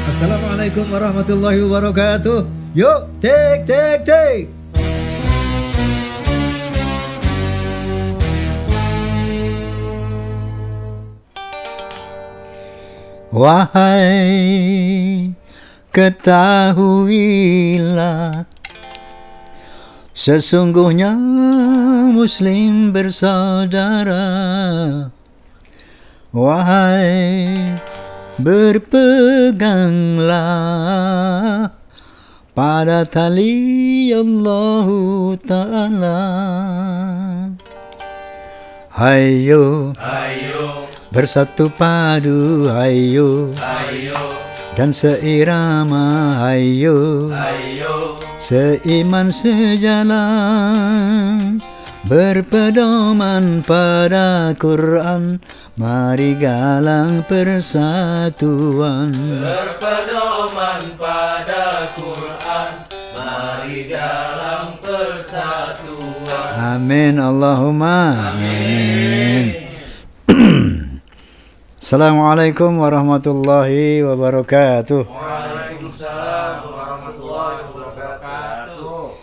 Assalamualaikum warahmatullahi wabarakatuh. Yuk, take. Wahai, ketahuilah, sesungguhnya Muslim bersaudara. Wahai, berpeganglah pada tali Allah Ta'ala. Hayo, bersatu padu, hayo, dan seirama, hayo, seiman sejalan, berpedoman pada Quran, mari galang persatuan. Berpedoman pada Quran, mari galang persatuan. Amin, Allahumma amin. Assalamualaikum warahmatullahi wabarakatuh. Waalaikumsalam warahmatullahi wabarakatuh.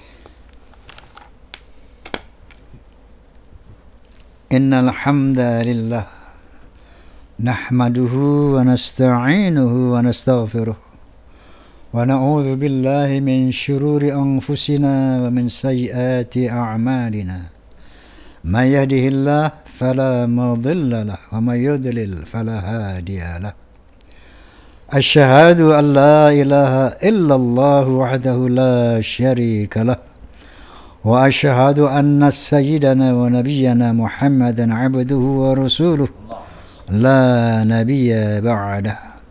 Innal hamdalillah nahmaduhu wa nasta'inuhu wa nastaghfiruh wa na'udzu billahi min shururi anfusina wa min sayyiati a'malina. May yahdihillahu fala mudilla lahu wa may yudlil fala hadiya lahu. Asyhadu an la ilaha illallah wahdahu la syarika lahu wa asyhadu anna sayyidana wa nabiyyana Muhammadan abduhu wa rasuluh la nabiyya ba'dah.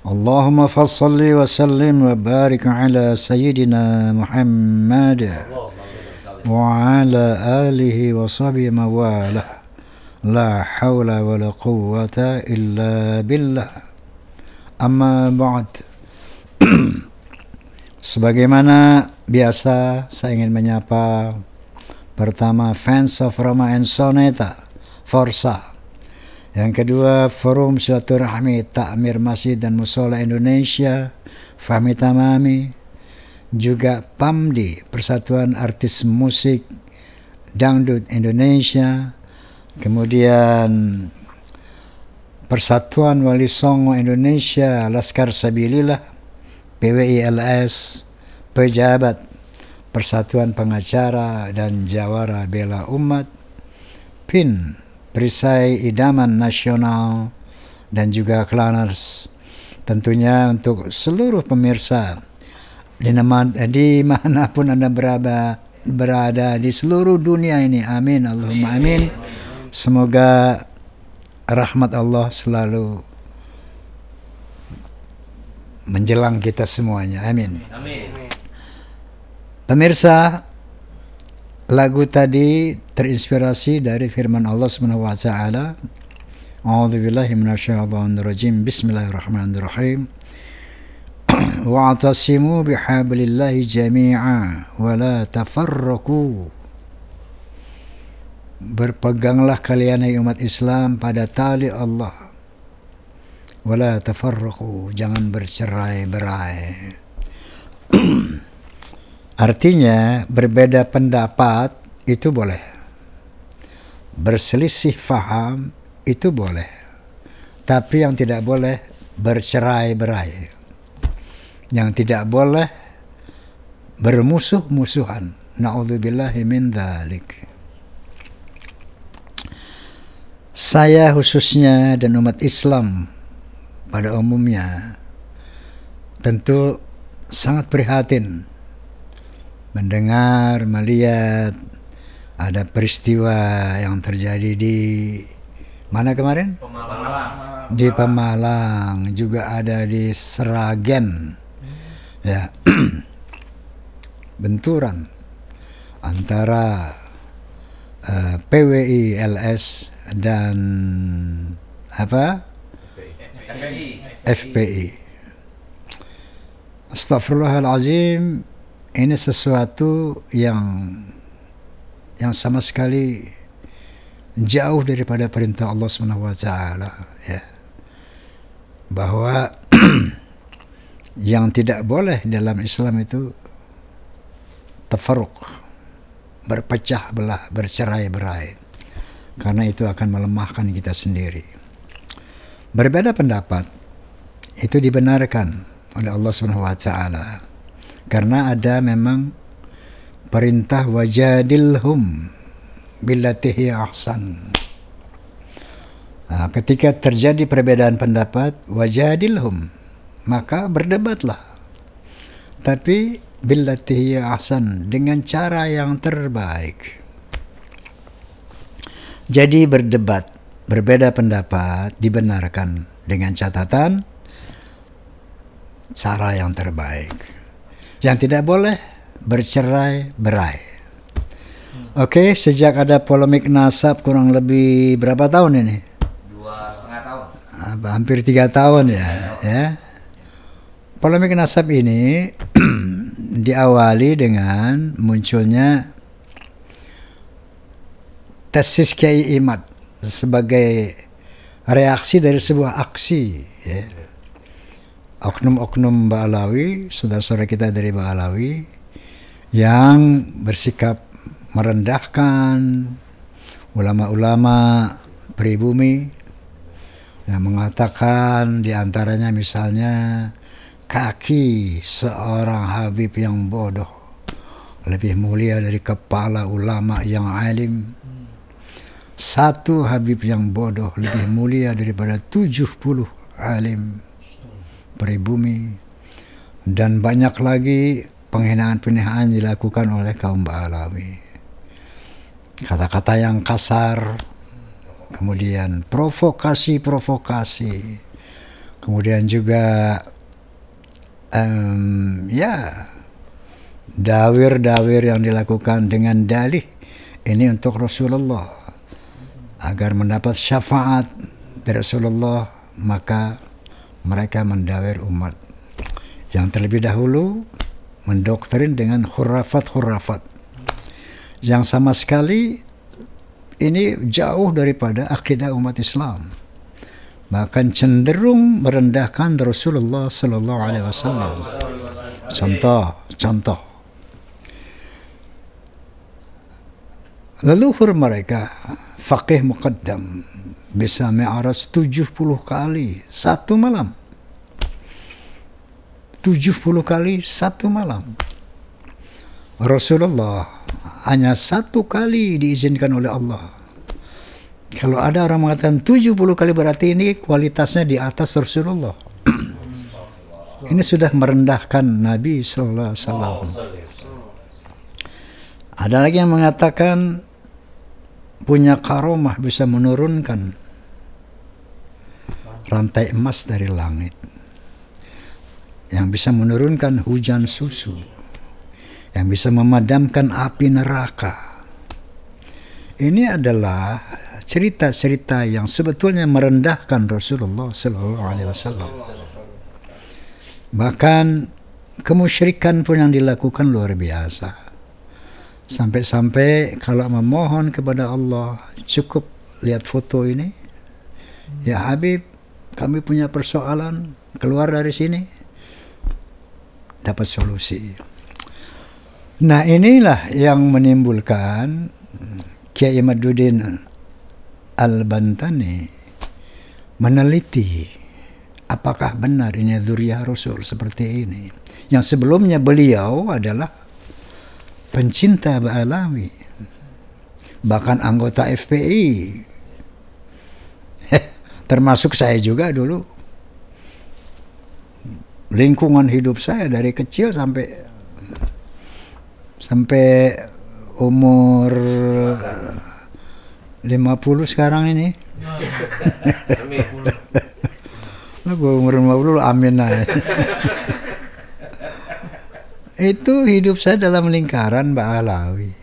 Allahumma fassalli wa sallim wa barik ala sayyidina Muhammad wa ala alihi wa sahbihi mawalah. La hawla wa la quwwata illa billah. Amma ba'd. Sebagaimana biasa, saya ingin menyapa pertama fans of Roma and Soneta, Forza. Yang kedua, Forum Silaturahmi Takmir Masjid dan Musola Indonesia, Fahmi Tamami. Juga PAMDI, Persatuan Artis Musik Dangdut Indonesia. Kemudian Persatuan Wali Songo Indonesia, Laskar Sabilillah, PWILS, pejabat Persatuan Pengacara dan Jawara Bela Umat, PIN, Perisai Idaman Nasional, dan juga Klaners. Tentunya untuk seluruh pemirsa dimanapun Anda berada di seluruh dunia ini. Amin, Allahumma amin. Semoga rahmat Allah selalu menjelang kita semuanya. Amin. Pemirsa, lagu tadi terinspirasi dari firman Allah Subhanahu wa taala. A'udzubillahi minasyaitonir rajim. Bismillahirrahmanirrahim. Wa'tasimu bihablillahi jami'a wa la tafarraqu. Berpeganglah kalian hai umat Islam pada tali Allah. Wa la tafarraqu, jangan bercerai-berai. Artinya berbeda pendapat itu boleh. Berselisih faham itu boleh. Tapi yang tidak boleh bercerai-berai. Yang tidak boleh bermusuh-musuhan. Na'udzubillahi min dzalik. Saya khususnya dan umat Islam pada umumnya tentu sangat prihatin mendengar, melihat ada peristiwa yang terjadi di mana kemarin? Pemalang. Di Pemalang, juga ada di Sragen. Ya, benturan antara PWILS dan apa? FPI. Astagfirullahalazim, ini sesuatu yang sama sekali jauh daripada perintah Allah Subhanahu wa taala, ya. Bahwa yang tidak boleh dalam Islam itu tafarruq, berpecah belah, bercerai-berai, karena itu akan melemahkan kita sendiri. Berbeda pendapat itu dibenarkan oleh Allah Subhanahu wa taala, karena ada memang perintah wajadilhum billati hiya ahsan. Nah, ketika terjadi perbedaan pendapat, wajadilhum, maka berdebatlah. Tapi billati hiya ahsan, dengan cara yang terbaik. Jadi berdebat, berbeda pendapat dibenarkan dengan catatan cara yang terbaik. Yang tidak boleh bercerai-berai. Oke, sejak ada polemik nasab kurang lebih berapa tahun ini? 2,5 tahun. Hampir 3 tahun ya. Polemik nasab ini diawali dengan munculnya tesis Kiai Imad sebagai reaksi dari sebuah aksi, ya. Oknum-oknum Ba'alawi, saudara-saudara kita dari Ba'alawi, yang bersikap merendahkan ulama-ulama pribumi, yang mengatakan diantaranya misalnya kaki seorang Habib yang bodoh lebih mulia dari kepala ulama yang alim. Satu Habib yang bodoh lebih mulia daripada 70 alim pribumi. Dan banyak lagi penghinaan-penghinaan dilakukan oleh kaum Ba'alawi. Kata-kata yang kasar, kemudian provokasi-provokasi, kemudian juga dawir-dawir yang dilakukan dengan dalih ini untuk Rasulullah, agar mendapat syafaat dari Rasulullah, maka mereka mendawir umat yang terlebih dahulu mendoktrin dengan khurafat-khurafat yang sama sekali ini jauh daripada akidah umat Islam, bahkan cenderung merendahkan Rasulullah Sallallahu Alaihi Wasallam. Contoh, leluhur mereka faqih muqaddam bisa mi'raj 70 kali satu malam. 70 kali satu malam. Rasulullah hanya 1 kali diizinkan oleh Allah. Kalau ada orang mengatakan 70 kali, berarti ini kualitasnya di atas Rasulullah. Ini sudah merendahkan Nabi Sallallahu Alaihi Wasallam. Ada lagi yang mengatakan punya karomah, bisa menurunkan rantai emas dari langit, yang bisa menurunkan hujan susu, yang bisa memadamkan api neraka. Ini adalah cerita-cerita yang sebetulnya merendahkan Rasulullah Sallallahu Alaihi Wasallam. Bahkan kemusyrikan pun yang dilakukan luar biasa. Sampai-sampai kalau memohon kepada Allah, cukup lihat foto ini. Ya Habib, kami punya persoalan, keluar dari sini, dapat solusi. Nah, inilah yang menimbulkan Kiai Imaduddin Al-Bantani meneliti apakah benar ini dzurriyyah Rasul seperti ini. Yang sebelumnya beliau adalah pencinta Ba'alawi, bahkan anggota FPI, termasuk saya juga dulu. Lingkungan hidup saya dari kecil sampai umur 50 sekarang ini. Umur 50, amin lah. Itu hidup saya dalam lingkaran Ba'alawi.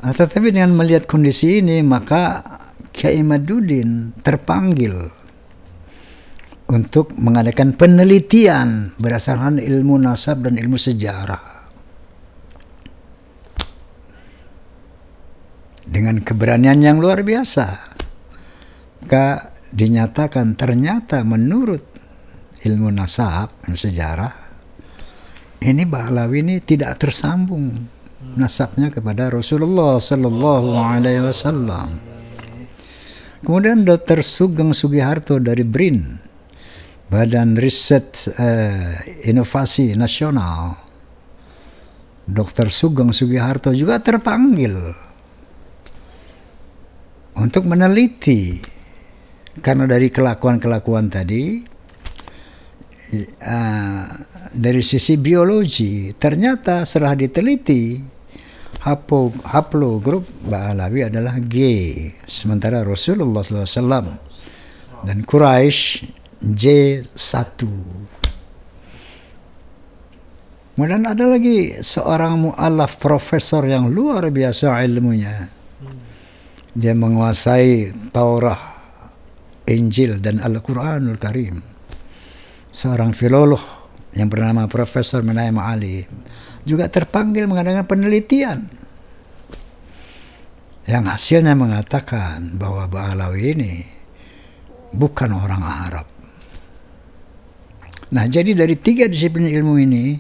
Tetapi dengan melihat kondisi ini, maka Kiai Imaduddin terpanggil untuk mengadakan penelitian berdasarkan ilmu nasab dan ilmu sejarah. Dengan keberanian yang luar biasa, maka dinyatakan ternyata menurut ilmu nasab, ilmu sejarah, ini Ba'alawi ini tidak tersambung nasabnya kepada Rasulullah Sallallahu Alaihi Wasallam. Kemudian Dr. Sugeng Sugiharto dari BRIN, Badan Riset Inovasi Nasional, Dr. Sugeng Sugiharto juga terpanggil untuk meneliti, karena dari kelakuan-kelakuan tadi, dari sisi biologi ternyata setelah diteliti haplogrup Ba'alawi adalah G, sementara Rasulullah SAW dan Quraisy J1. Kemudian ada lagi seorang mu'alaf profesor yang luar biasa ilmunya. Dia menguasai Taurat, Injil, dan Al-Quranul Karim. Seorang filolog yang bernama Profesor Menaim Ali juga terpanggil mengadakan penelitian yang hasilnya mengatakan bahwa Ba'alawi ini bukan orang Arab. Nah, jadi dari 3 disiplin ilmu ini,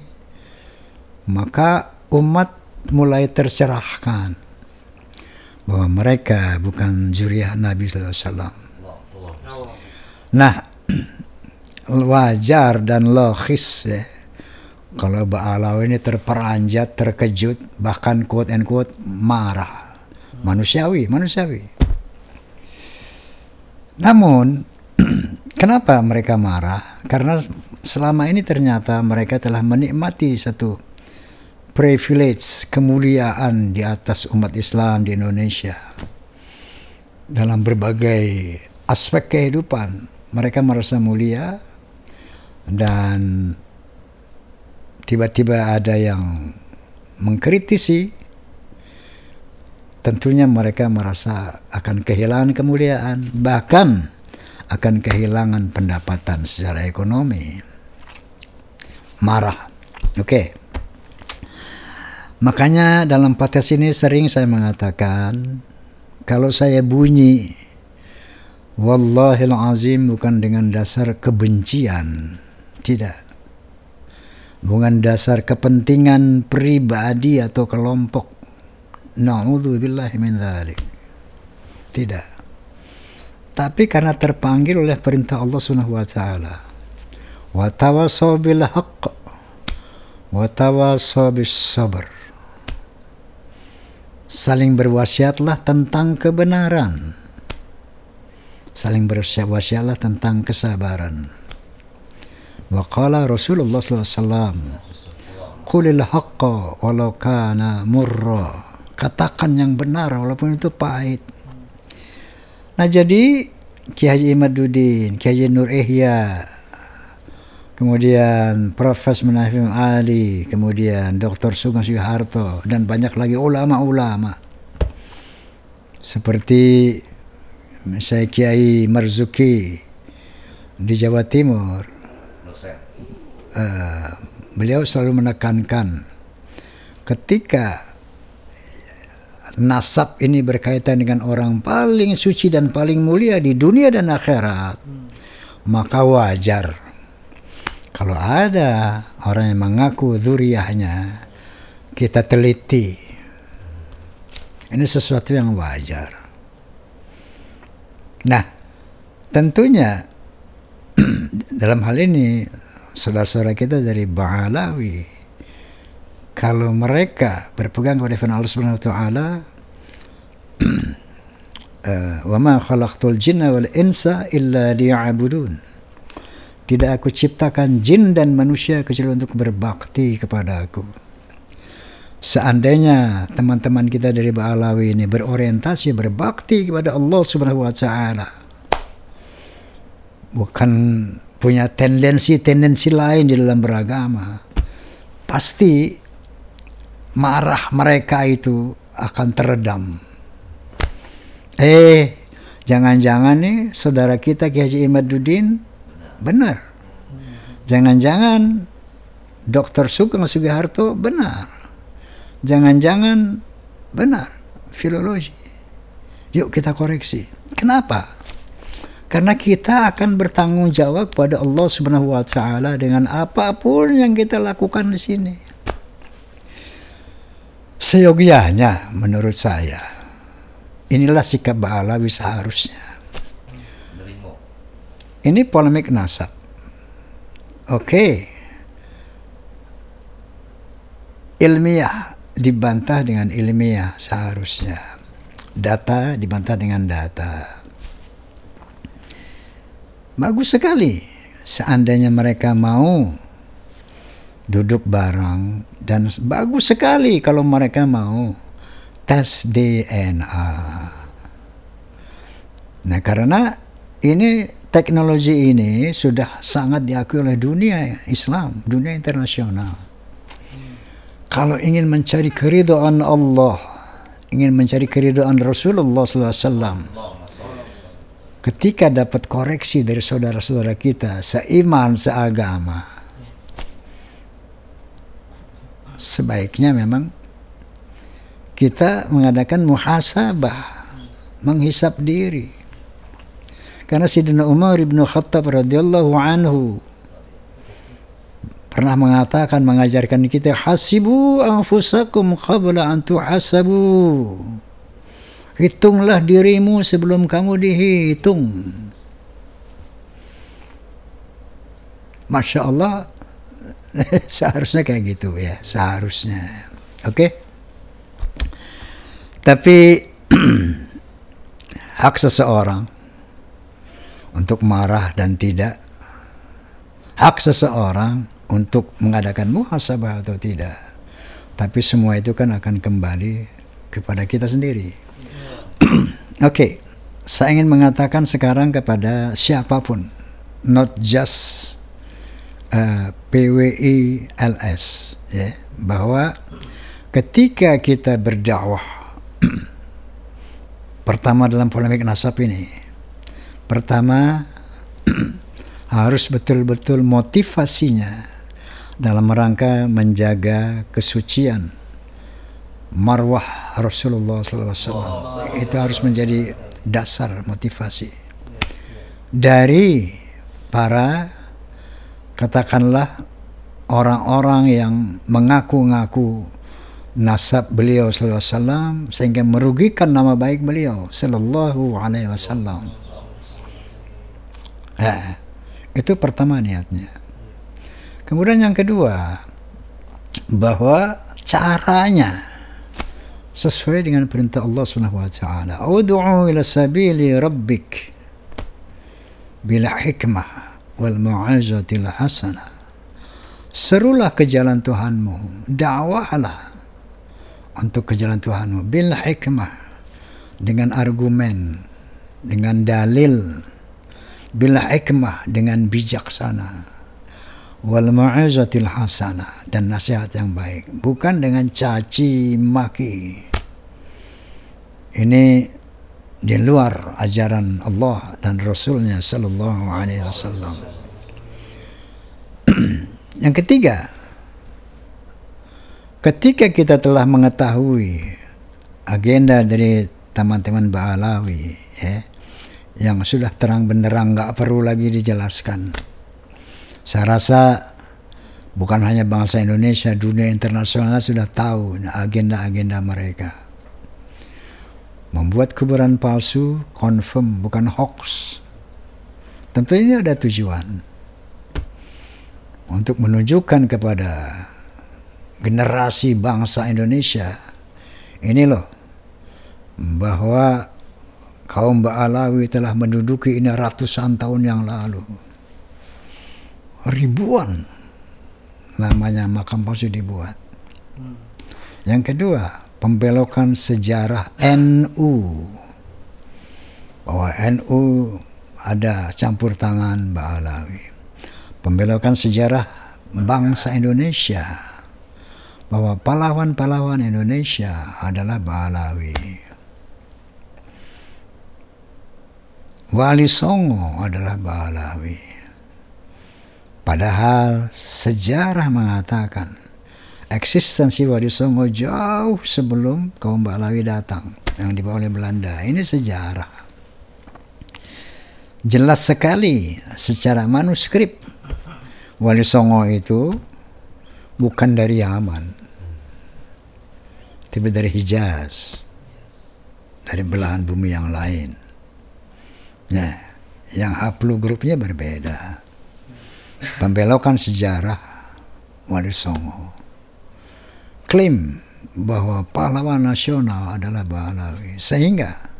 maka umat mulai tercerahkan bahwa mereka bukan zuriyah Nabi SAW. Nah, wajar dan logis ya, kalau Ba'alawi ini terperanjat, terkejut, bahkan quote and quote marah. Manusiawi. Namun, kenapa mereka marah? Karena selama ini ternyata mereka telah menikmati satu privilege, kemuliaan di atas umat Islam di Indonesia. Dalam berbagai aspek kehidupan, mereka merasa mulia, dan tiba-tiba ada yang mengkritisi, tentunya mereka merasa akan kehilangan kemuliaan, bahkan akan kehilangan pendapatan secara ekonomi. Marah. Oke. Makanya dalam podcast ini sering saya mengatakan, kalau saya bunyi wallahil azim bukan dengan dasar kebencian, tidak. Bukan dasar kepentingan pribadi atau kelompok. Na'udzubillahi min dzalik. Tidak. Tapi karena terpanggil oleh perintah Allah Subhanahu wa taala. Wa tawassaw bil haqq wa tawassaw bis sabr. Saling berwasiatlah tentang kebenaran. Saling berwasiatlah tentang kesabaran. Wa qala Rasulullah sallallahu alaihi wasallam, qulil haqqa walau kana murra. Katakan yang benar walaupun itu pahit. Nah, jadi Ki Haji Imaduddin, Ki Haji Nur Ihya, kemudian Profesor Menaim Ali, kemudian Dr. Sugeng Sugiharto, dan banyak lagi ulama-ulama seperti saya Kiai Marzuki di Jawa Timur. Beliau selalu menekankan ketika nasab ini berkaitan dengan orang paling suci dan paling mulia di dunia dan akhirat, maka wajar kalau ada orang yang mengaku dzurriyyahnya, kita teliti. Ini sesuatu yang wajar. Nah, tentunya dalam hal ini saudara-saudara kita dari Ba'alawi, kalau mereka berpegang kepada firman Allah Subhanahu wa taala, wa ma khalaqtul jinna wal insa illa liya'budun. Tidak aku ciptakan jin dan manusia kecuali untuk berbakti kepada aku. Seandainya teman-teman kita dari Ba'alawi ini berorientasi berbakti kepada Allah Subhanahu wa taala, bukan punya tendensi lain di dalam beragama, pasti marah mereka itu akan teredam. Jangan-jangan nih saudara kita Ki Haji Imaduddin benar. Jangan-jangan Dr. Sugeng Sugiharto benar. Jangan-jangan benar filologi. Yuk kita koreksi. Kenapa? Karena kita akan bertanggung jawab pada Allah Subhanahu wa taala dengan apapun yang kita lakukan di sini. Seyogianya menurut saya, inilah sikap Ba'alawi seharusnya. Ini polemik nasab. Oke. Ilmiah dibantah dengan ilmiah seharusnya. Data dibantah dengan data. Bagus sekali seandainya mereka mau duduk bareng, dan bagus sekali kalau mereka mau tes DNA. Nah, karena ini teknologi ini sudah sangat diakui oleh dunia Islam, dunia internasional. Kalau ingin mencari keridhaan Allah, ingin mencari keridhaan Rasulullah SAW, ketika dapat koreksi dari saudara-saudara kita seiman, seagama, sebaiknya memang kita mengadakan muhasabah, menghisap diri. Karena Sayyidina Umar bin Khattab radhiyallahu anhu pernah mengatakan, mengajarkan kita, hasibu anfusakum qabla an tuhasabu. Hitunglah dirimu sebelum kamu dihitung. Masya Allah, seharusnya kayak gitu ya, seharusnya. Oke? Tapi hak seseorang untuk marah dan tidak, hak seseorang untuk mengadakan muhasabah atau tidak. Tapi semua itu kan akan kembali kepada kita sendiri. Oke, saya ingin mengatakan sekarang kepada siapapun, not just PWI-LS, ya, bahwa ketika kita berdakwah, pertama dalam polemik nasab ini, pertama harus betul-betul motivasinya dalam rangka menjaga kesucian marwah Rasulullah SAW. Itu harus menjadi dasar motivasi dari para, katakanlah, orang-orang yang mengaku-ngaku nasab beliau SAW sehingga merugikan nama baik beliau Sallallahu Alaihi Wasallam. Nah, itu pertama niatnya. Kemudian yang kedua, bahwa caranya sesuai dengan perintah Allah Subhanahu wa taala. Ud'u ila sabili rabbik bil hikmah wal mau'izatil hasanah. Serulah ke jalan Tuhanmu, dakwahlah untuk ke jalan Tuhanmu bil hikmah, dengan argumen, dengan dalil, bil hikmah, dengan bijaksana, wal mau'izatil hasanah, dan nasihat yang baik, bukan dengan caci maki. Ini di luar ajaran Allah dan Rasulnya Sallallahu Alaihi Wasallam. Yang ketiga, ketika kita telah mengetahui agenda dari teman-teman Ba'alawi, ya, yang sudah terang benderang, nggak perlu lagi dijelaskan. Saya rasa bukan hanya bangsa Indonesia, dunia internasional sudah tahu agenda-agenda mereka. Membuat kuburan palsu, confirm, bukan hoax. Tentu ini ada tujuan untuk menunjukkan kepada generasi bangsa Indonesia, ini loh, bahwa kaum Ba'alawi telah menduduki ini ratusan tahun yang lalu. Ribuan namanya makam palsu dibuat. Yang kedua, pembelokan sejarah NU, bahwa NU ada campur tangan Ba'alawi. Pembelokan sejarah bangsa Indonesia, bahwa pahlawan-pahlawan Indonesia adalah Ba'alawi. Wali Songo adalah Ba'alawi. Padahal sejarah mengatakan eksistensi Wali Songo jauh sebelum kaum Ba'alawi datang yang dibawa oleh Belanda. Ini sejarah. jelas sekali secara manuskrip Wali Songo itu bukan dari Yaman, tapi dari Hijaz, dari belahan bumi yang lain. Nah, yang haplogrupnya berbeda. Pembelokan sejarah Wali Songo klaim bahwa pahlawan nasional adalah Pahlawi, sehingga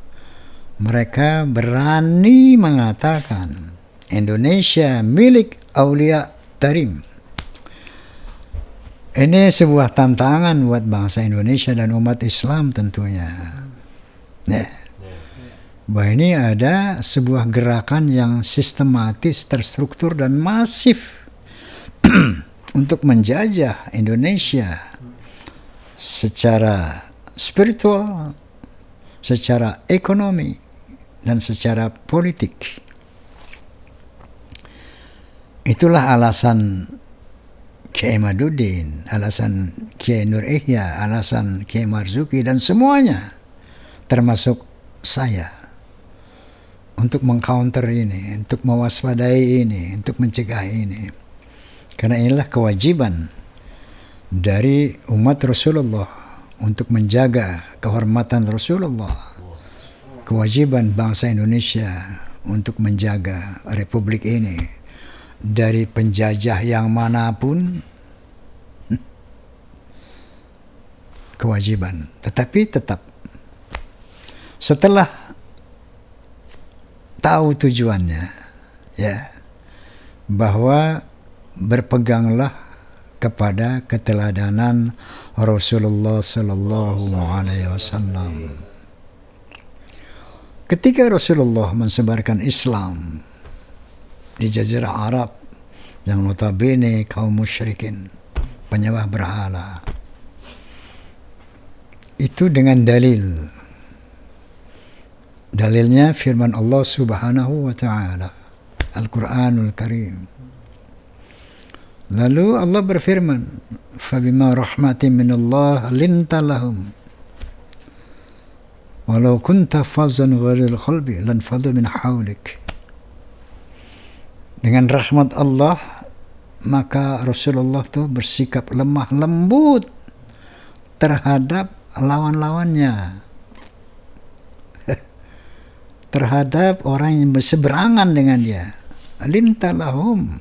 mereka berani mengatakan Indonesia milik Aulia Tarim. Ini sebuah tantangan buat bangsa Indonesia dan umat Islam tentunya. Nah, bahwa ini ada sebuah gerakan yang sistematis, terstruktur dan masif untuk menjajah Indonesia secara spiritual, secara ekonomi, dan secara politik. Itulah alasan Kiai Maduddin, alasan Kiai Nur Ihya, alasan Kiai Marzuki, dan semuanya, termasuk saya, untuk mengcounter ini, untuk mewaspadai ini, untuk mencegah ini. Karena inilah kewajiban dari umat Rasulullah untuk menjaga kehormatan Rasulullah. Kewajiban bangsa Indonesia untuk menjaga republik ini dari penjajah yang manapun. Kewajiban. Tetapi tetap setelah tahu tujuannya, ya, bahwa berpeganglah kepada keteladanan Rasulullah Sallallahu Alaihi Wasallam. Ketika Rasulullah mensebarkan Islam di Jazirah Arab yang notabene kaum musyrikin, penyembah berhala, itu dengan dalilnya firman Allah Subhanahu wa Ta'ala, Al-Quranul Karim. Lalu Allah berfirman, "Fabima rahmatin minallah linta lahum walau kunta fazzan ghalil qalbi lan faddu min hawlik." Dengan rahmat Allah, maka Rasulullah itu bersikap lemah lembut terhadap lawan-lawannya, terhadap orang yang berseberangan dengan dia. Linta lahum,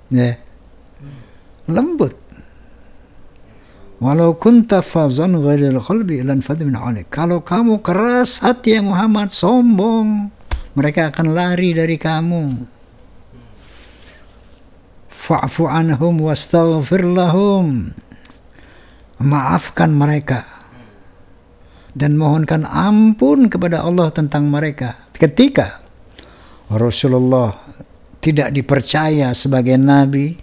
ya, lembut. Walau kunta fazan ghalil qalbi lan faddu min hawlik. Kalau kamu keras hati ya Muhammad, sombong, mereka akan lari dari kamu. Fa'fu anhum wastaghfir lahum. Maafkan mereka dan mohonkan ampun kepada Allah tentang mereka. Ketika Rasulullah tidak dipercaya sebagai nabi,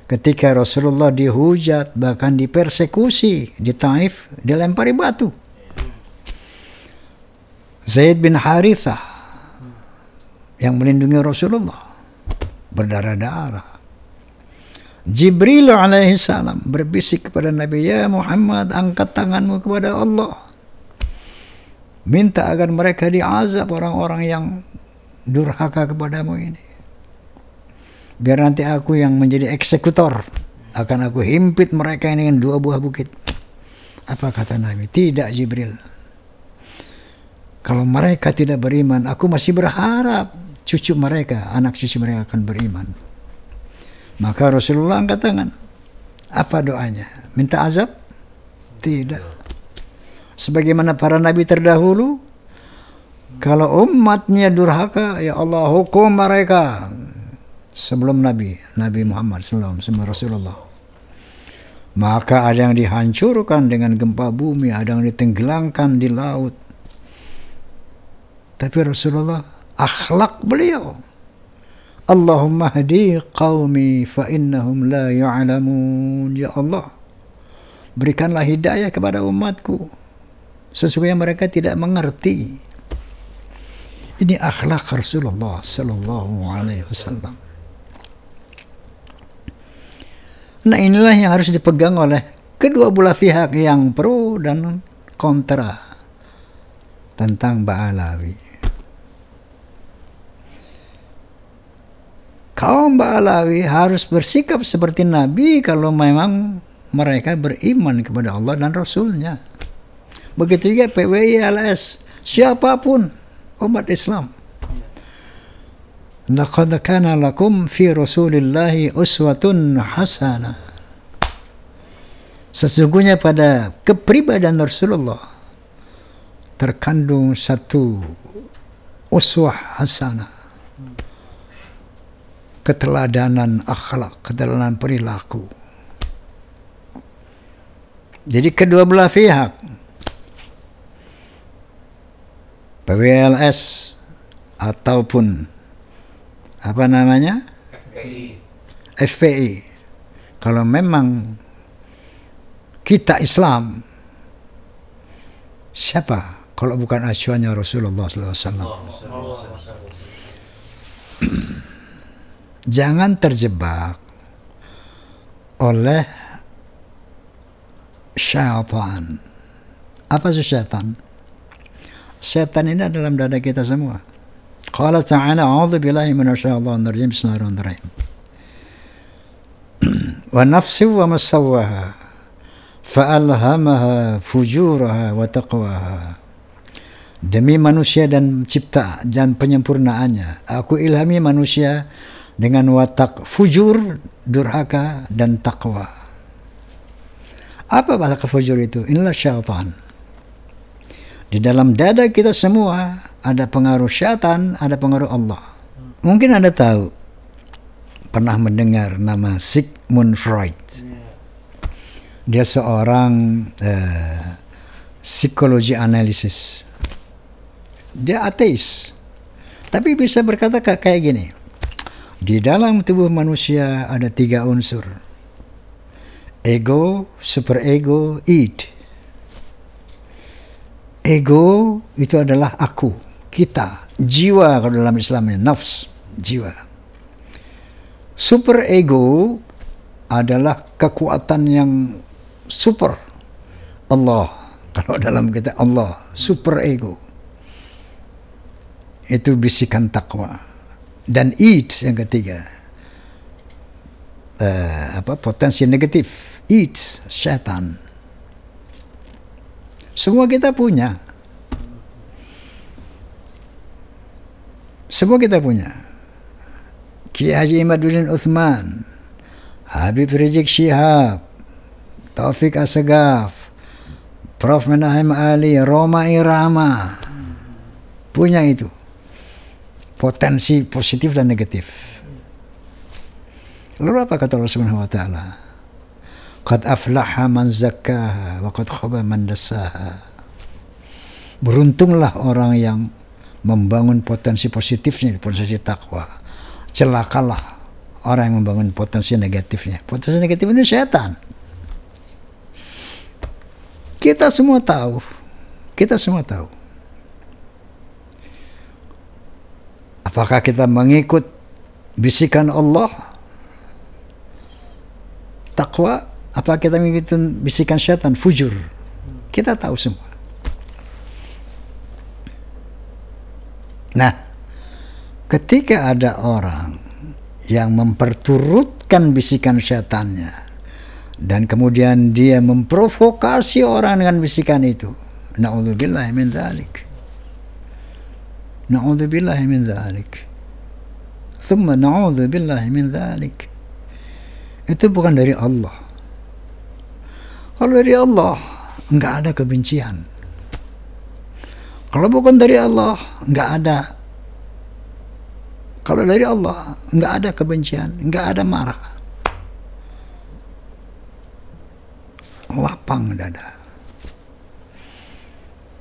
ketika Rasulullah dihujat, bahkan dipersekusi di Taif, dilempari batu, Zaid bin Harithah yang melindungi Rasulullah berdarah-darah. Jibril alaihissalam berbisik kepada Nabi, "Ya Muhammad, angkat tanganmu kepada Allah, minta agar mereka diazab orang-orang yang durhaka kepadamu ini. Biar nanti aku yang menjadi eksekutor, akan aku himpit mereka ini dengan 2 buah bukit." Apa kata Nabi? "Tidak Jibril, kalau mereka tidak beriman, aku masih berharap cucu mereka, anak cucu mereka akan beriman." Maka Rasulullah angkat tangan. Apa doanya? Minta azab? Tidak. Sebagaimana para nabi terdahulu, kalau umatnya durhaka, ya Allah hukum mereka. Sebelum Nabi Muhammad SAW, sebelum Rasulullah, maka ada yang dihancurkan dengan gempa bumi, ada yang ditenggelamkan di laut. Tapi Rasulullah, akhlak beliau, Allahumma hadi qaumi fa innahum la ya'lamun. Ya Allah, berikanlah hidayah kepada umatku, sesungguhnya mereka tidak mengerti. Ini akhlak Rasulullah Sallallahu Alaihi Wasallam. Nah, inilah yang harus dipegang oleh kedua belah pihak yang pro dan kontra tentang Ba'alawi. Kaum Ba'alawi harus bersikap seperti Nabi kalau memang mereka beriman kepada Allah dan Rasulnya. Begitu juga PWI, LS, siapapun umat Islam. Laqad kana lakum fi Rasulillahi uswatun hasanah. Sesungguhnya pada kepribadian Rasulullah terkandung satu uswah hasanah. Keteladanan akhlak, keteladanan perilaku. Jadi kedua belah pihak, PWLS ataupun apa namanya? FPI. Kalau memang kita Islam, siapa kalau bukan acuannya Rasulullah SAW? Jangan terjebak oleh syaitan. Apa sih syaitan? Syaitan ini ada dalam dada kita semua. Qala ta'ala a'udzu billahi minasyaitonir rajim. Bismillahirrahmanirrahim. Wa nafsi wa ma sawwaha fa'alhamaha fujuraha wa taqwaha. Demi manusia dan cipta dan penyempurnaannya, aku ilhami manusia dengan watak fujur, durhaka, dan takwa. Apa watak fujur itu? Inilah syaitan. Di dalam dada kita semua ada pengaruh syaitan, ada pengaruh Allah. Mungkin Anda tahu, pernah mendengar nama Sigmund Freud. Dia seorang psikologi analisis. Dia ateis, tapi bisa berkata kayak gini. Di dalam tubuh manusia ada 3 unsur. Ego, superego, id. Ego itu adalah aku, kita, jiwa kalau dalam Islam ini, nafs, jiwa. Superego adalah kekuatan yang super. Allah, kalau dalam kita Allah, superego. Itu bisikan takwa. Dan id yang ketiga, potensi negatif, id, syaitan. Semua kita punya. Semua kita punya. Kiai Haji Imaduddin Utsman, Habib Rizik Syihab, Taufik Assegaf, Prof. Menahem Ali, Roma Irama, punya itu. Potensi positif dan negatif. Lalu apa kata Allah Subhanahu wa taala? Qad aflaha man zakkaha wa qad khaba man dassaha. Beruntunglah orang yang membangun potensi positifnya, potensi takwa. Celakalah orang yang membangun potensi negatifnya. Potensi negatif ini setan. Kita semua tahu. Kita semua tahu. Apakah kita mengikut bisikan Allah, takwa, apa kita mengikuti bisikan syaitan, fujur? Kita tahu semua. Nah, ketika ada orang yang memperturutkan bisikan syaitannya dan kemudian dia memprovokasi orang dengan bisikan itu, na'udzubillahi min dzalik. Na'udzubillahi min dzalik. Tsumma na'udzubillahi min dzalik. Itu bukan dari Allah. Kalau dari Allah, enggak ada kebencian. Kalau bukan dari Allah, enggak ada. Kalau dari Allah, enggak ada kebencian, enggak ada marah. Lapang dada.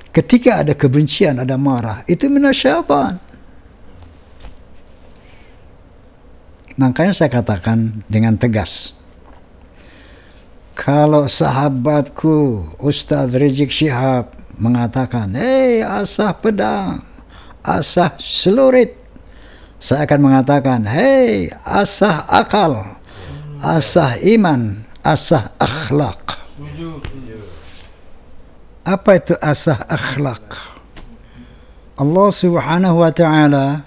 Ketika ada kebencian, ada marah, itu minasyaitan. Makanya saya katakan dengan tegas, kalau sahabatku Ustadz Rizik Syihab mengatakan, hei asah pedang, asah celurit, saya akan mengatakan, hei asah akal, asah iman, asah akhlak. Apa itu asah akhlak? Allah Subhanahu wa ta'ala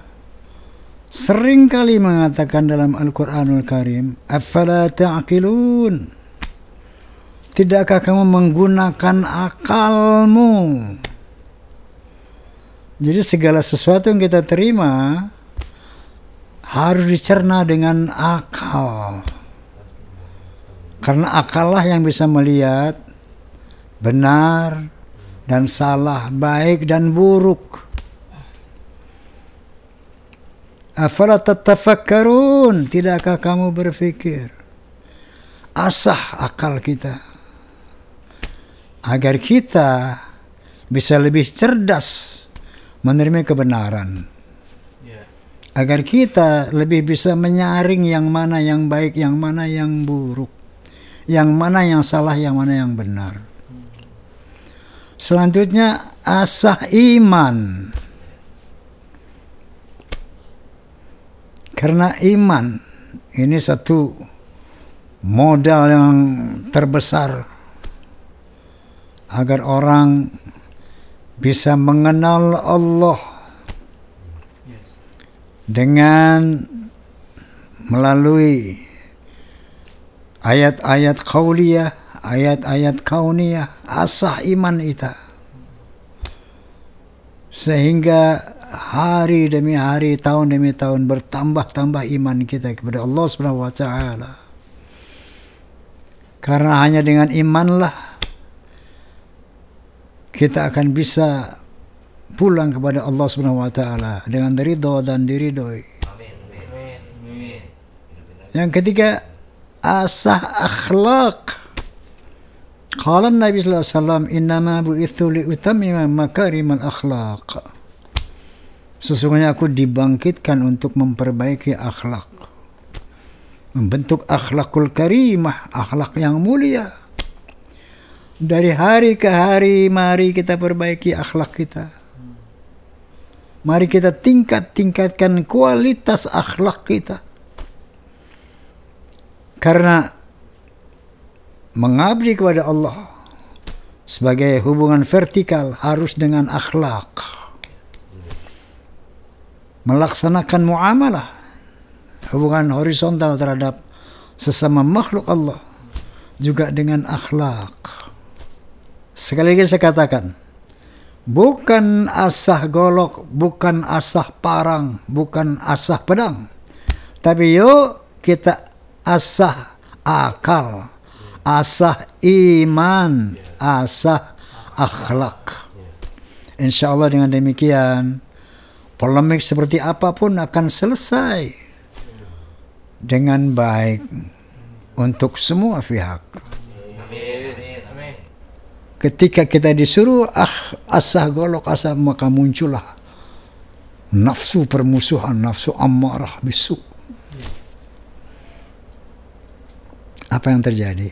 sering kali mengatakan dalam Al-Quranul Karim, afala ta'qilun, tidakkah kamu menggunakan akalmu? Jadi segala sesuatu yang kita terima harus dicerna dengan akal, karena akallah yang bisa melihat benar dan salah, baik dan buruk. Afala tatafakkarun, tidakkah kamu berpikir? Asah akal kita agar kita bisa lebih cerdas menerima kebenaran, agar kita lebih bisa menyaring yang mana yang baik, yang mana yang buruk, yang mana yang salah, yang mana yang benar. Selanjutnya asah iman. Karena iman ini satu modal yang terbesar agar orang bisa mengenal Allah dengan melalui ayat-ayat qauliyah, ayat-ayat kauniyah, asah iman kita. Sehingga hari demi hari, tahun demi tahun bertambah-tambah iman kita kepada Allah Subhanahu wa ta'ala. Karena hanya dengan imanlah kita akan bisa pulang kepada Allah Subhanahu wa ta'ala dengan ridho dan diridhoi. Yang ketiga, asah akhlak. Qala Nabi sallallahu alaihi wasallam, innama bu'itsu liutammima makarimal akhlaq. Sesungguhnya aku dibangkitkan untuk memperbaiki akhlak, membentuk akhlakul karimah, akhlak yang mulia. Dari hari ke hari, mari kita perbaiki akhlak kita. Mari kita tingkatkan kualitas akhlak kita. Karena mengabdi kepada Allah sebagai hubungan vertikal harus dengan akhlak. Melaksanakan muamalah, hubungan horizontal terhadap sesama makhluk Allah juga dengan akhlak. Sekali lagi saya katakan, bukan asah golok, bukan asah parang, bukan asah pedang, tapi yuk kita asah akal, asah iman, asah akhlak. Insya Allah dengan demikian polemik seperti apapun akan selesai dengan baik untuk semua pihak. Ketika kita disuruh asah golok asah, maka muncullah nafsu permusuhan, nafsu ammarah bisu. Apa yang terjadi?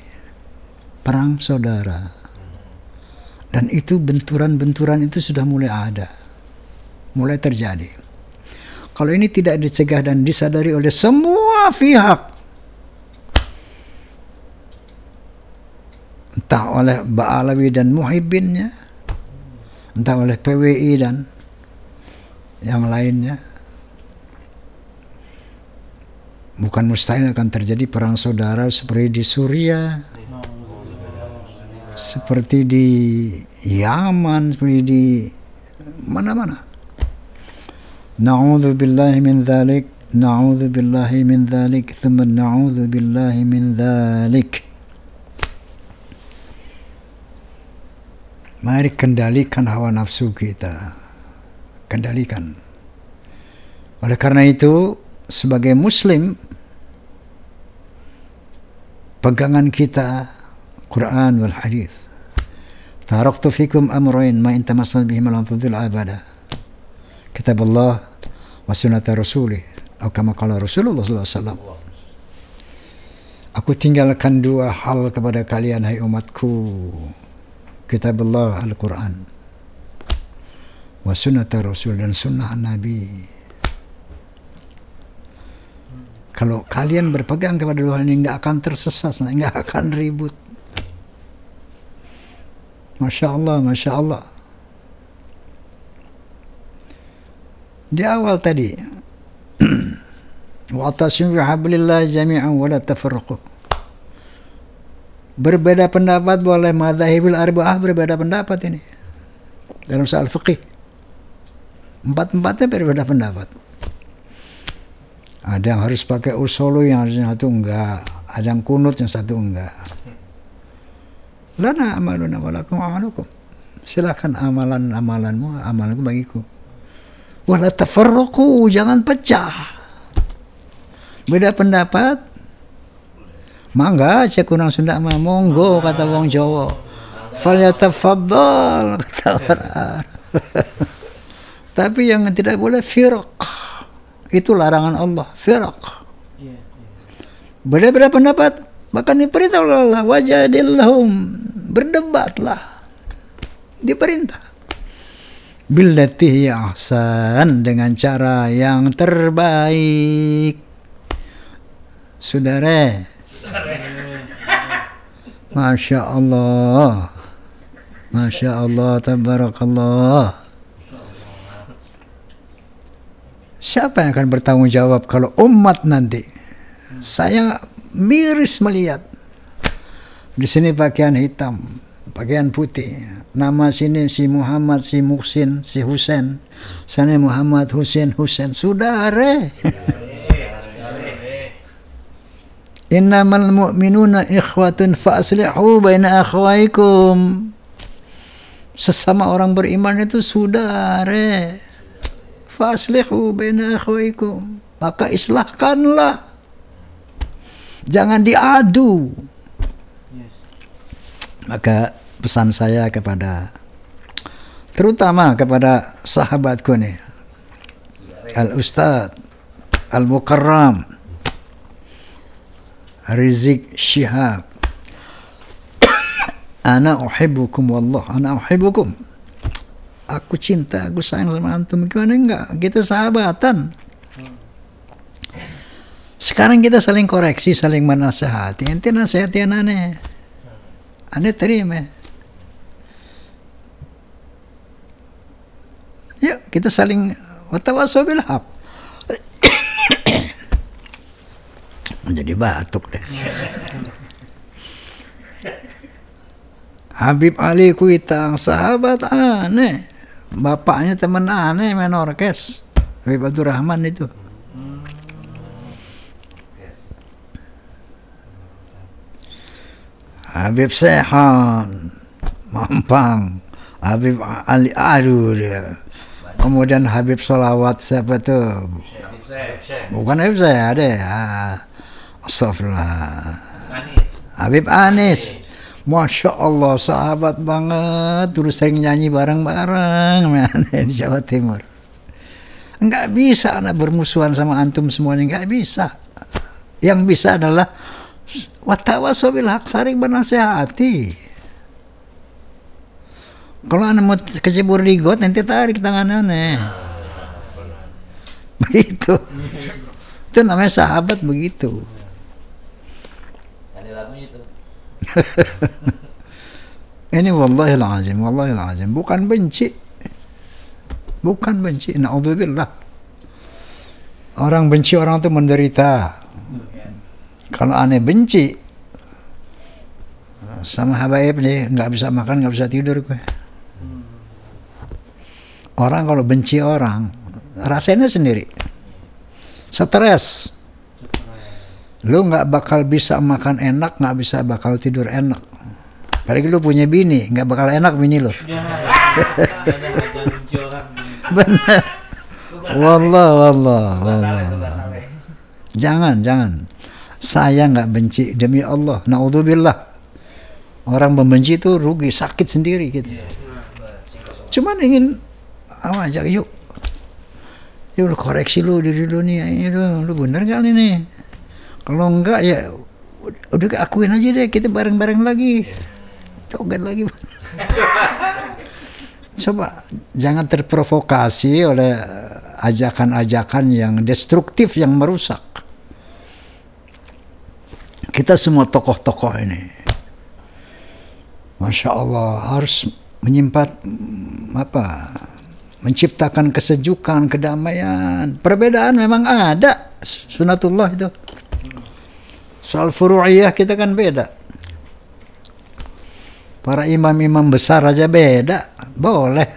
Perang saudara. Dan itu benturan-benturan itu sudah mulai ada, mulai terjadi. Kalau ini tidak dicegah dan disadari oleh semua pihak, entah oleh Ba'alawi dan muhibbinnya, entah oleh PWI dan yang lainnya, bukan mustahil akan terjadi perang saudara seperti di Suriah, seperti di Yaman, seperti di mana-mana. Na'udzu billahi min dzalik, na'udzu billahi min dzalik, thumma na'udzu billahi min dzalik. Mari kendalikan hawa nafsu kita. Kendalikan. Oleh karena itu, sebagai muslim, pegangan kita Quran wal hadis. Taraktu fikum amrayn ma in tamassal bihima lan tudil abada. Kitab Allah wa sunnata rasulih, atau kama qala Rasulullah sallallahu alaihi wasallam. Aku tinggalkan dua hal kepada kalian hai umatku. Kitab Allah Al-Quran, wa sunnata Rasul, dan sunnah Nabi. Kalau kalian berpegang kepada dua hal ini, nggak akan tersesat, nggak akan ribut. Masya Allah, Masya Allah. Di awal tadi, wa'tasimu bihablillah jami'an wa la tafarraqu. Berbeda pendapat boleh, madzhabul arba'ah berbeda pendapat ini dalam soal fikih. Empat-empatnya berbeda pendapat. Ada yang harus pakai usulu, yang satu enggak. Ada yang kunut, yang satu enggak. Lana amaluna walakum amalukum. Silakan amalanmu, amalanku bagiku. Wala tafarraqu, jangan pecah. Beda pendapat, mangga cek kurang Sunda mah monggo kata wong Jawa. Falyatafaddal kata orang. Tapi yang tidak boleh firaq. Itu larangan Allah, firaq. Beda-beda pendapat, bahkan diperintah oleh Allah, wajadillahum, berdebatlah. Diperintah. Billati ahsan, dengan cara yang terbaik. Saudara, Masya Allah, Masya Allah, tabarakallah. Siapa yang akan bertanggung jawab kalau umat nanti? Saya miris melihat di sini pakaian hitam, pakaian putih, nama sini si Muhammad, si Muhsin, si Husain, sana Muhammad Husain, saudara. Innamal mu'minuna ikhwatun fa aslihu baina akhwaikum. Sesama orang beriman itu saudara. Fa aslihu baina akhwaikum. Maka islahkanlah. Jangan diadu. Maka pesan saya kepada, terutama kepada sahabatku nih, Al-Ustadz Al-Mukarram Rizik Syihab, ana uhibbukum wallah, ana uhibbukum. Aku cinta, aku sayang sama antum. Gimana enggak? Kita sahabatan. Sekarang kita saling koreksi, saling menasehati. Ente nasihatin aneh. Aneh terima. Yuk kita saling watawasau bil haq. Menjadi batuk deh. Habib Ali Kuitang, sahabat aneh. Bapaknya teman aneh main orkes. Habib Abdurrahman itu. Habib Sehan, Mampang, Habib Ali Aduh dia. Kemudian Habib Solawat siapa tuh? Bukan Habib saya ada ya. Astagfirullah. Habib Anis. Masya Allah, sahabat banget. Dulu sering nyanyi bareng-bareng di Jawa Timur. Enggak bisa anak bermusuhan sama antum semuanya, enggak bisa. Yang bisa adalah watawasau bil haq, saling bernasihati. Kalau anak mau kecebur di got, nanti tarik tangan aneh. Begitu. Itu namanya sahabat begitu. Ada lagunya itu. Ini wallahil azim, bukan benci. Bukan benci, na'udzubillah. Orang benci orang itu menderita. Kalau aneh benci sama habaib nih, nggak bisa makan, nggak bisa tidur gue. Orang kalau benci orang, rasanya sendiri. Stres. Lu nggak bakal bisa makan enak, nggak bisa bakal tidur enak. Apalagi lu punya bini, nggak bakal enak bini lu. Benar. Wallah. Jangan. Saya nggak benci, demi Allah. Naudzubillah. Orang membenci itu rugi, sakit sendiri gitu. Cuman ingin ajak yuk lu koreksi lu diri lu nih, lu bener gak nih? Kalau enggak ya udah akuin aja deh, kita bareng-bareng lagi, joget lagi. Coba jangan terprovokasi oleh ajakan-ajakan yang destruktif, yang merusak. Kita semua tokoh-tokoh ini, Masya Allah, harus menyimpan menciptakan kesejukan, kedamaian. Perbedaan memang ada, sunatullah itu. Soal furu'iyah kita kan beda. Para imam-imam besar aja beda, boleh.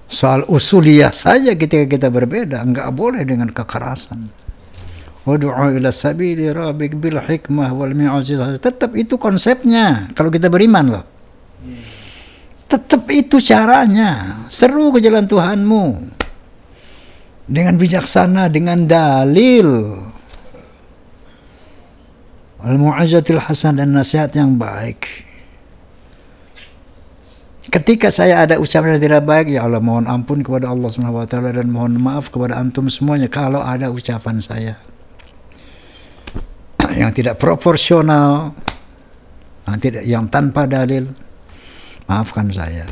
Soal usuliyah saja ketika kita berbeda, enggak boleh dengan kekerasan. Wad'u ila sabili rabbik bil hikmah wal mi'azil. Tetap itu konsepnya kalau kita beriman loh. Tetap itu caranya. Seru ke jalan Tuhanmu dengan bijaksana, dengan dalil. Al-mu'azatil hasan, dan nasihat yang baik. Ketika saya ada ucapan yang tidak baik, ya Allah mohon ampun kepada Allah Subhanahu wa taala dan mohon maaf kepada antum semuanya kalau ada ucapan saya yang tidak proporsional, yang tanpa dalil. Maafkan saya.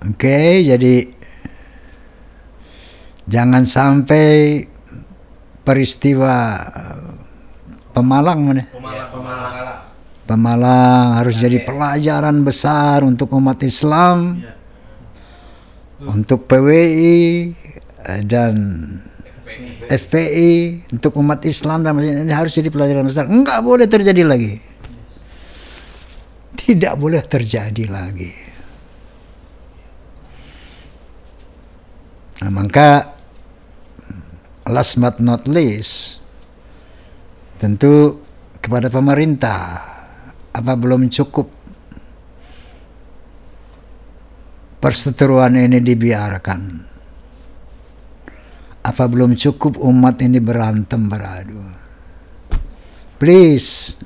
Oke, jadi jangan sampai peristiwa Pemalang harus jadi pelajaran besar untuk umat Islam, untuk PWI dan FPI, untuk umat Islam, dan ini harus jadi pelajaran besar. Enggak boleh terjadi lagi. Tidak boleh terjadi lagi. Nah, maka last but not least, tentu kepada pemerintah, apa belum cukup perseteruan ini dibiarkan? Apa belum cukup umat ini berantem beradu? Please,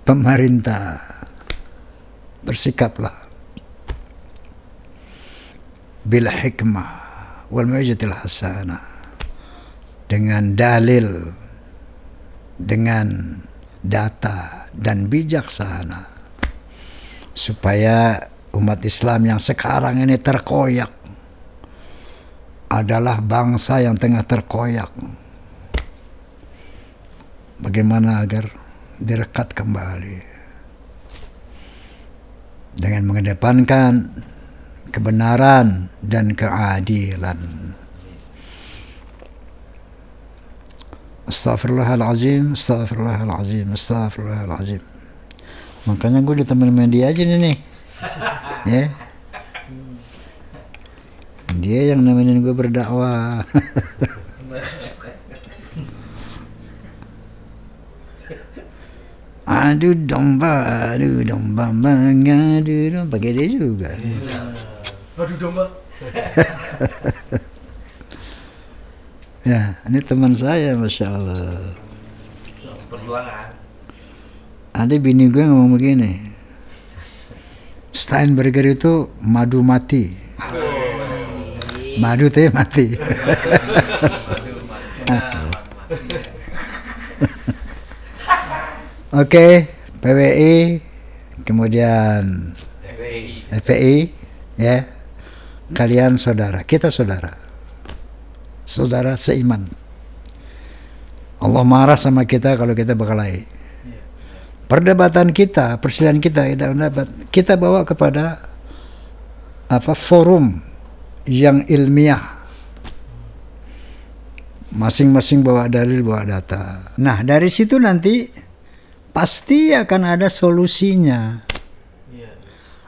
pemerintah, bersikaplah bil hikmah wal mau'izatil hasanah, dengan dalil, dengan data dan bijaksana, supaya umat Islam yang sekarang ini terkoyak adalah bangsa yang tengah terkoyak. Bagaimana agar direkat kembali dengan mengedepankan kebenaran dan keadilan. Astaghfirullahalazim, astaghfirullahalazim, astaghfirullahalazim. Makanya gue ditemenin media aja nih. Ya. Dia yang nemenin gue berdakwah. Aduh domba mengadu domba, pakai dia juga. Aduh domba. Ya, ini teman saya, masya Allah. Perjuangan. Ada bini gue ngomong begini, Steinberger itu madu mati. Madu teh mati. Oke, PWI, kemudian FPI, ya, kalian saudara, kita saudara seiman. Allah marah sama kita kalau kita berkelahi. Perdebatan kita, perselisihan kita bawa kepada forum yang ilmiah. Masing-masing bawa dalil, bawa data. Nah, dari situ nanti pasti akan ada solusinya.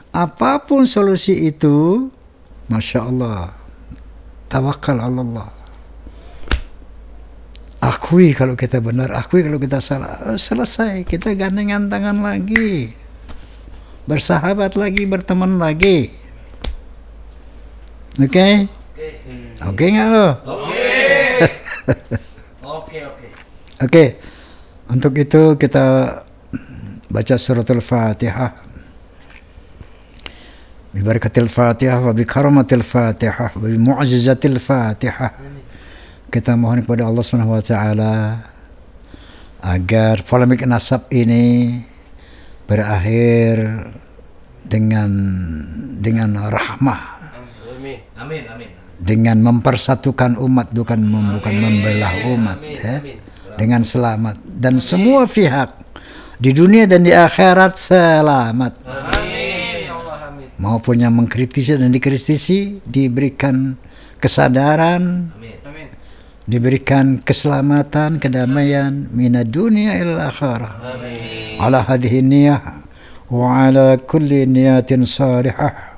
Apapun solusi itu, masya Allah, tawakal Allah. Akui kalau kita benar, akui kalau kita salah. Selesai, kita gandengan tangan lagi, bersahabat lagi, berteman lagi. Oke? Oke nggak lo? Oke. Untuk itu kita baca suratul Fatihah. Bi barakatil Fatihah wa bi karamatil Fatihah wa bi mu'jizatil Fatihah. Kita mohon kepada Allah Subhanahu wa taala agar polemik nasab ini berakhir dengan rahmah. Amin. Dengan mempersatukan umat, bukan membelah umat, ya. Dengan selamat, dan semua pihak di dunia dan di akhirat selamat. Amin. Ya Allah, amin. Maupun yang mengkritisi dan dikritisi diberikan kesadaran, Amin. Amin. diberikan keselamatan, kedamaian minad dunia ila akhirah. Amin. Ala hadhihi niyah wa ala kulli niyatin salihah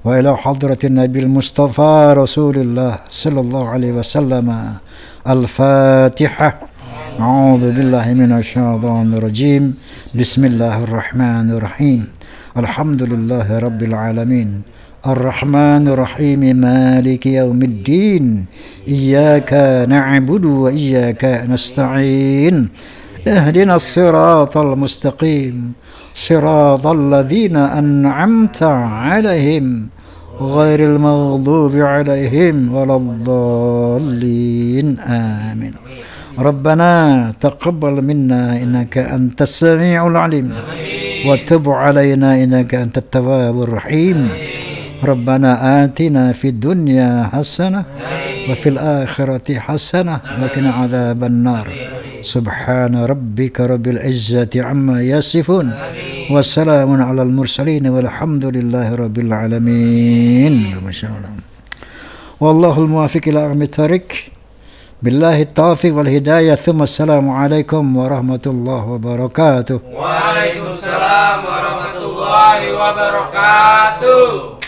wa ila hadratin Nabil Mustafa Rasulullah sallallahu alaihi wasallam. Al-Fatihah. A'udzu billahi minasyaitonir rajim. Bismillahirrahmanirrahim. Alhamdulillahi rabbil alamin. Ar-Rahmanir Rahim. Maliki yaumiddin. Iyyaka na'budu wa iyyaka nasta'in. Ihdinas siratal mustaqim. Siratal ladzina an'amta 'alaihim ghairil maghdubi 'alaihim waladdallin. Amin. ربنا تقبل منا إنك أنت السميع العليم وتب علينا إنك أنت التواب الرحيم. ربنا آتنا في الدنيا حسنة وفي الآخرة حسنة وقنا عذاب النار. سبحان ربك رب العزة عما يصفون وسلام على المرسلين والحمد لله رب العالمين. ما شاء الله. والله الموافق إلى أقوم الطريق. بالله التوفيق والهداية. ثم السلام عليكم ورحمة الله وبركاته. Waalaikumsalam warahmatullahi wabarakatuh.